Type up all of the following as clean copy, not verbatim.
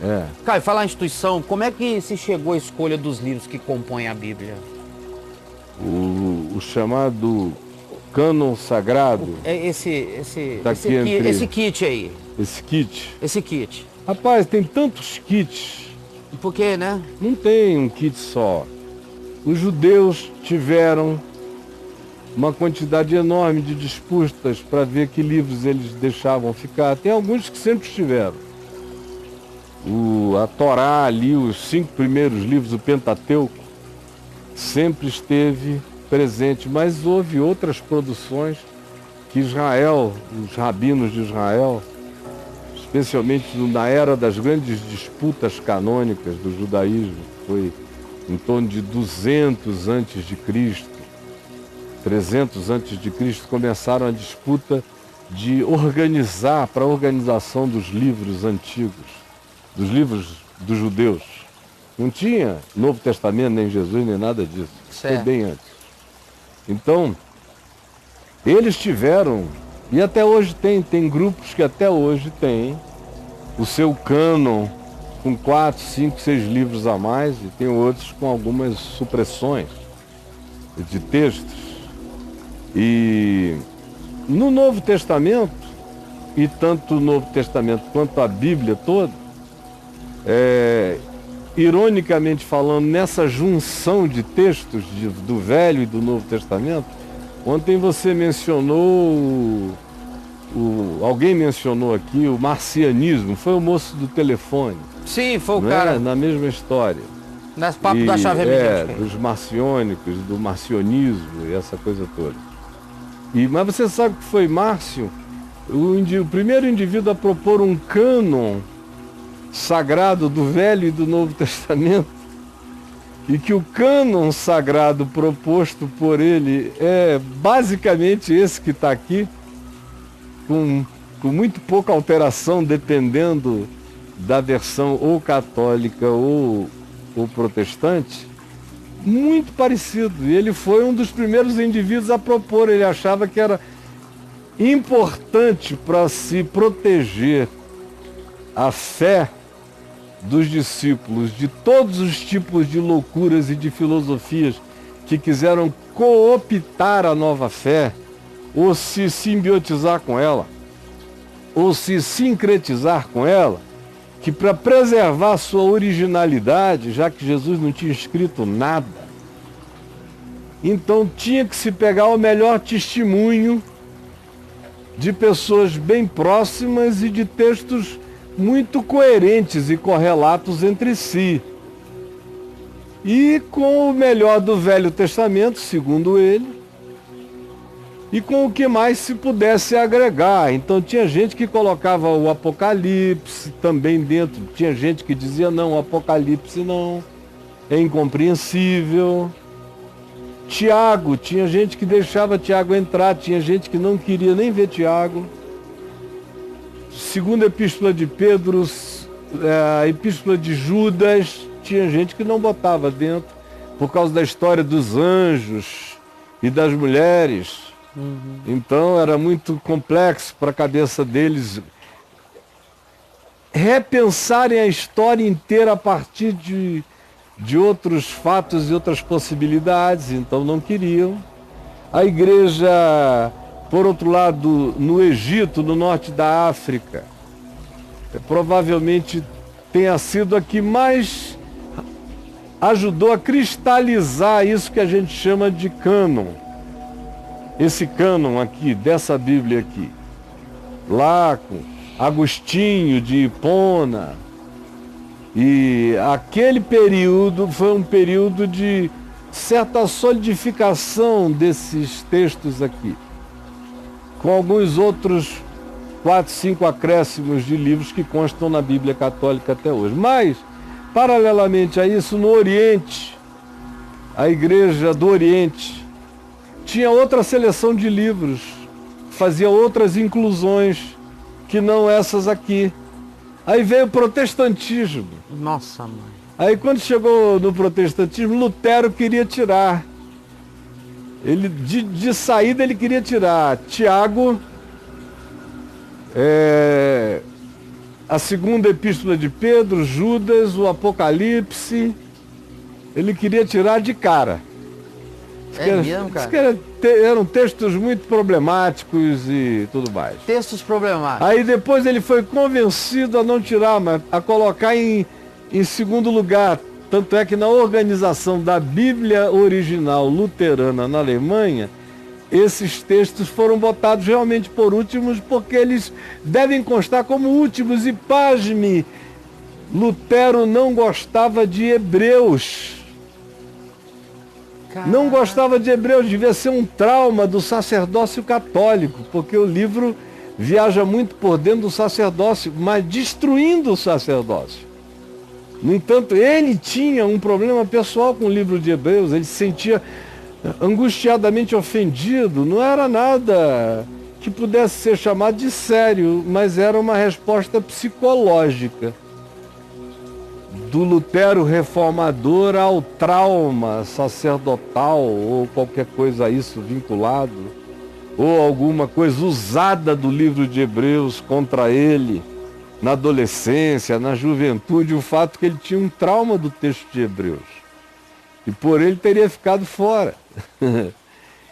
É. Caio, falar em instituição, como é que se chegou à escolha dos livros que compõem a Bíblia? O chamado cânon sagrado. É esse kit aí. Esse kit. Esse kit. Rapaz, tem tantos kits. Por quê, né? Não tem um kit só. Os judeus tiveram uma quantidade enorme de disputas para ver que livros eles deixavam ficar. Tem alguns que sempre estiveram. A Torá ali, os 5 primeiros livros, o Pentateuco, sempre esteve presente, mas houve outras produções que Israel, os rabinos de Israel, especialmente na era das grandes disputas canônicas do judaísmo, foi em torno de 200 antes de Cristo, 300 antes de Cristo, começaram a disputa de organizar para a organização dos livros antigos, dos livros dos judeus. Não tinha Novo Testamento, nem Jesus, nem nada disso. Certo. Foi bem antes. Então, eles tiveram, e até hoje tem grupos que até hoje têm o seu cânon com 4, 5, 6 livros a mais, e tem outros com algumas supressões de textos. E no Novo Testamento, e tanto o Novo Testamento quanto a Bíblia toda, ironicamente falando, nessa junção de textos do Velho e do Novo Testamento, ontem você mencionou, alguém mencionou aqui o marcianismo, foi o moço do telefone. Sim, foi o cara. Na mesma história. Nas papos da chave emergente. Dos marciônicos, do marcionismo e essa coisa toda. Mas você sabe que foi Márcio, o primeiro indivíduo a propor um cânon sagrado do Velho e do Novo Testamento, e que o cânon sagrado proposto por ele é basicamente esse que está aqui, com muito pouca alteração, dependendo da versão ou católica ou protestante, muito parecido. E ele foi um dos primeiros indivíduos a propor. Ele achava que era importante para se proteger a fé dos discípulos de todos os tipos de loucuras e de filosofias que quiseram cooptar a nova fé, ou se simbiotizar com ela, ou se sincretizar com ela, que para preservar sua originalidade, já que Jesus não tinha escrito nada, então tinha que se pegar o melhor testemunho de pessoas bem próximas e de textos muito coerentes e correlatos entre si. E com o melhor do Velho Testamento, segundo ele, e com o que mais se pudesse agregar. Então tinha gente que colocava o Apocalipse também dentro, tinha gente que dizia não, o Apocalipse não, é incompreensível. Tiago, tinha gente que deixava Tiago entrar, tinha gente que não queria nem ver Tiago. Segunda Epístola de Pedro, a Epístola de Judas, tinha gente que não botava dentro, por causa da história dos anjos e das mulheres. Então era muito complexo para a cabeça deles repensarem a história inteira a partir de outros fatos e outras possibilidades, então não queriam. A igreja, por outro lado, no Egito, no norte da África, provavelmente tenha sido a que mais ajudou a cristalizar isso que a gente chama de cânon. Esse cânon aqui, dessa Bíblia aqui, lá com Agostinho de Hipona, e aquele período foi um período de certa solidificação desses textos aqui, com alguns outros 4, 5 acréscimos de livros que constam na Bíblia Católica até hoje. Mas, paralelamente a isso, no Oriente, a Igreja do Oriente tinha outra seleção de livros, fazia outras inclusões que não essas aqui. Aí veio o protestantismo. Nossa, mãe. Aí quando chegou no protestantismo, Lutero queria tirar. Ele, de saída ele queria tirar Tiago, a segunda epístola de Pedro, Judas, o Apocalipse, ele queria tirar de cara. Mesmo, cara? Eram textos muito problemáticos e tudo mais. Textos problemáticos. Aí depois ele foi convencido a não tirar, mas a colocar em segundo lugar. Tanto é que na organização da Bíblia original luterana na Alemanha, esses textos foram botados realmente por últimos, porque eles devem constar como últimos. E pasme, Lutero não gostava de Hebreus. Não gostava de Hebreus, devia ser um trauma do sacerdócio católico, porque o livro viaja muito por dentro do sacerdócio, mas destruindo o sacerdócio. No entanto, ele tinha um problema pessoal com o livro de Hebreus, ele se sentia angustiadamente ofendido, não era nada que pudesse ser chamado de sério, mas era uma resposta psicológica do Lutero reformador ao trauma sacerdotal ou qualquer coisa a isso vinculado, ou alguma coisa usada do livro de Hebreus contra ele na adolescência, na juventude, o fato que ele tinha um trauma do texto de Hebreus e por ele teria ficado fora.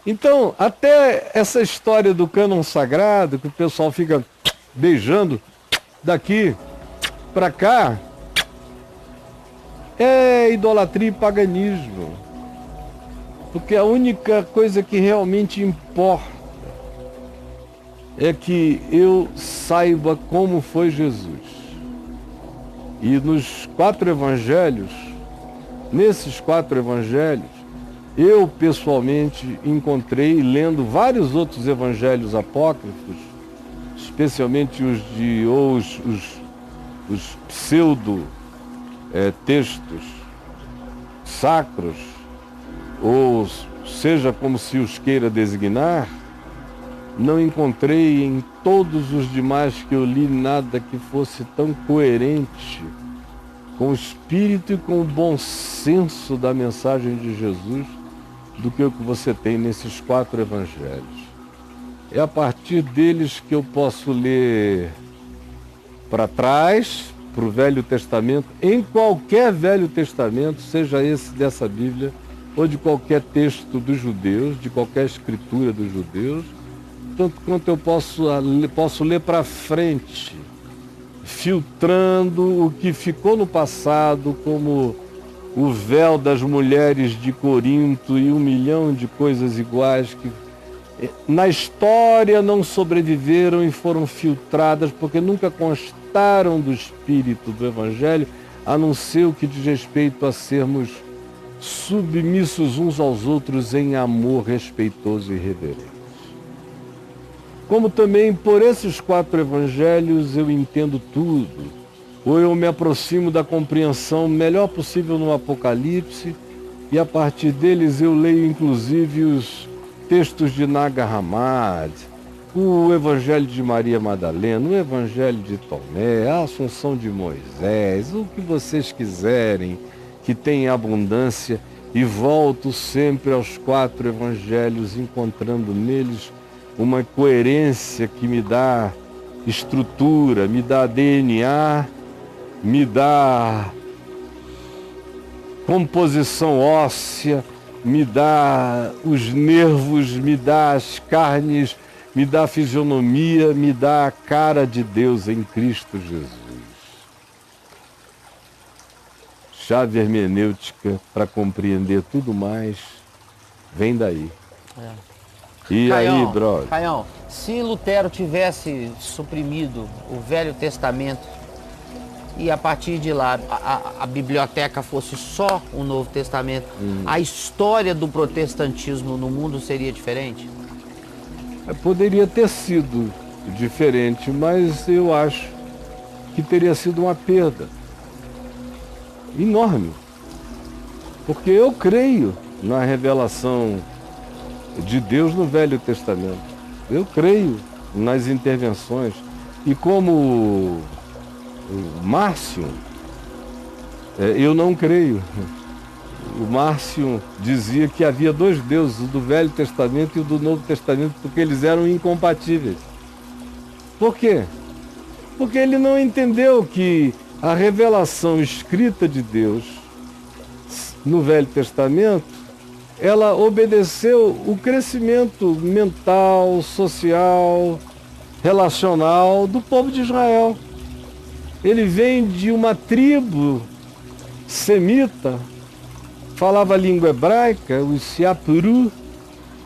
Então, até essa história do cânon sagrado, que o pessoal fica beijando daqui para cá, é idolatria e paganismo. Porque a única coisa que realmente importa é que eu saiba como foi Jesus. E nos 4 evangelhos, nesses 4 evangelhos, eu pessoalmente encontrei, lendo vários outros evangelhos apócrifos, especialmente os pseudo textos sacros, ou seja como se os queira designar, não encontrei em todos os demais que eu li nada que fosse tão coerente com o espírito e com o bom senso da mensagem de Jesus do que o que você tem nesses 4 evangelhos. É a partir deles que eu posso ler para trás, para o Velho Testamento, em qualquer Velho Testamento, seja esse dessa Bíblia, ou de qualquer texto dos judeus, de qualquer escritura dos judeus, tanto quanto eu posso ler para frente, filtrando o que ficou no passado, como o véu das mulheres de Corinto e 1 milhão de coisas iguais que na história não sobreviveram e foram filtradas porque nunca constaram do espírito do Evangelho, a não ser o que diz respeito a sermos submissos uns aos outros em amor respeitoso e reverente. Como também por esses 4 evangelhos eu entendo tudo, ou eu me aproximo da compreensão melhor possível no Apocalipse, e a partir deles eu leio inclusive os textos de Nag Hammadi, o Evangelho de Maria Madalena, o Evangelho de Tomé, a Assunção de Moisés, o que vocês quiserem, que tem abundância, e volto sempre aos 4 evangelhos, encontrando neles uma coerência que me dá estrutura, me dá DNA, me dá composição óssea, me dá os nervos, me dá as carnes, me dá a fisionomia, me dá a cara de Deus em Cristo Jesus. Chave hermenêutica para compreender tudo mais, vem daí. E Caião, aí, brother? Caião, se Lutero tivesse suprimido o Velho Testamento e a partir de lá a biblioteca fosse só o Novo Testamento, a história do protestantismo no mundo seria diferente? Poderia ter sido diferente, mas eu acho que teria sido uma perda enorme, porque eu creio na revelação de Deus no Velho Testamento. Eu creio nas intervenções. E como o Márcio, eu não creio. O Márcio dizia que havia 2 deuses, o do Velho Testamento e o do Novo Testamento, porque eles eram incompatíveis. Por quê? Porque ele não entendeu que a revelação escrita de Deus no Velho Testamento, ela obedeceu o crescimento mental, social, relacional do povo de Israel. Ele vem de uma tribo semita, falava a língua hebraica, os Siapuru,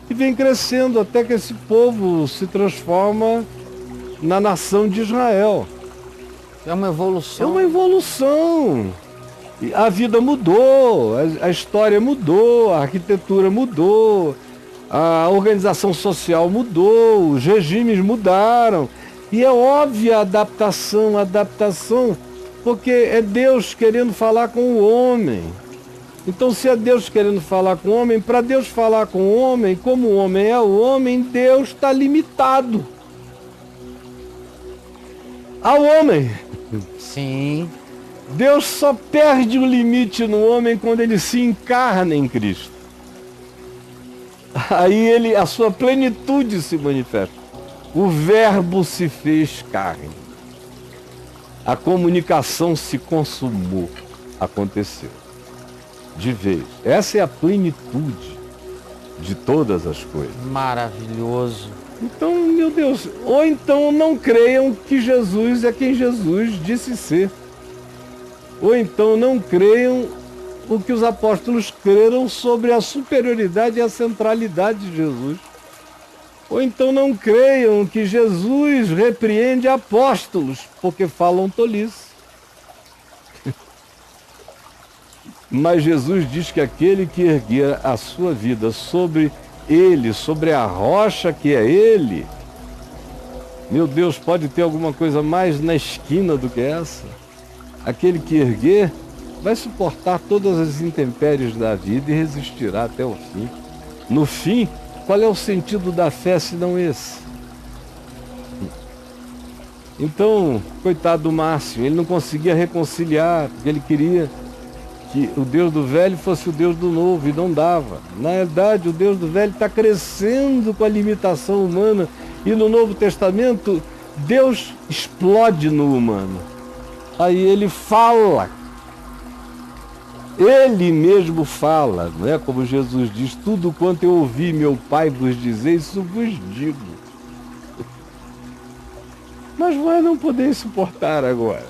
e vem crescendo até que esse povo se transforma na nação de Israel. É uma evolução. É uma evolução. E a vida mudou, a história mudou, a arquitetura mudou, a organização social mudou, os regimes mudaram. E é óbvia a adaptação, porque é Deus querendo falar com o homem. Então, se é Deus querendo falar com o homem, para Deus falar com o homem, como o homem é o homem, Deus está limitado ao homem. Sim. Deus só perde o limite no homem quando ele se encarna em Cristo. Aí a sua plenitude se manifesta. O verbo se fez carne. A comunicação se consumou, aconteceu. De vez. Essa é a plenitude de todas as coisas. Maravilhoso. Então, meu Deus, ou então não creiam que Jesus é quem Jesus disse ser. Ou então não creiam o que os apóstolos creram sobre a superioridade e a centralidade de Jesus. Ou então não creiam que Jesus repreende apóstolos, porque falam tolice. Mas Jesus diz que aquele que erguer a sua vida sobre ele, sobre a rocha que é ele, meu Deus, pode ter alguma coisa mais na esquina do que essa? Aquele que erguer vai suportar todas as intempéries da vida e resistirá até o fim. No fim, qual é o sentido da fé senão esse? Então, coitado do Márcio, ele não conseguia reconciliar, porque ele queria que o Deus do velho fosse o Deus do novo, e não dava. Na verdade, o Deus do velho está crescendo com a limitação humana, e no Novo Testamento, Deus explode no humano. Aí ele fala. Ele mesmo fala, não é? Como Jesus diz, tudo quanto eu ouvi meu Pai vos dizer, isso vos digo. Mas vai não poder suportar agora.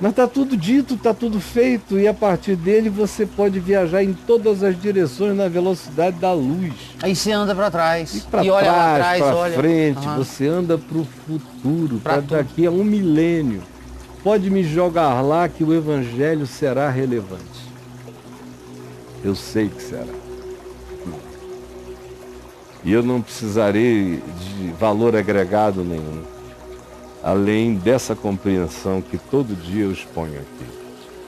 Mas está tudo dito, está tudo feito, e a partir dele você pode viajar em todas as direções na velocidade da luz. Aí você anda para trás. E para olha lá atrás, para olha. frente, você anda para o futuro, para tudo. daqui a 1 milênio. Pode me jogar lá que o evangelho será relevante. Eu sei que será. E eu não precisarei de valor agregado nenhum, além dessa compreensão que todo dia eu exponho aqui.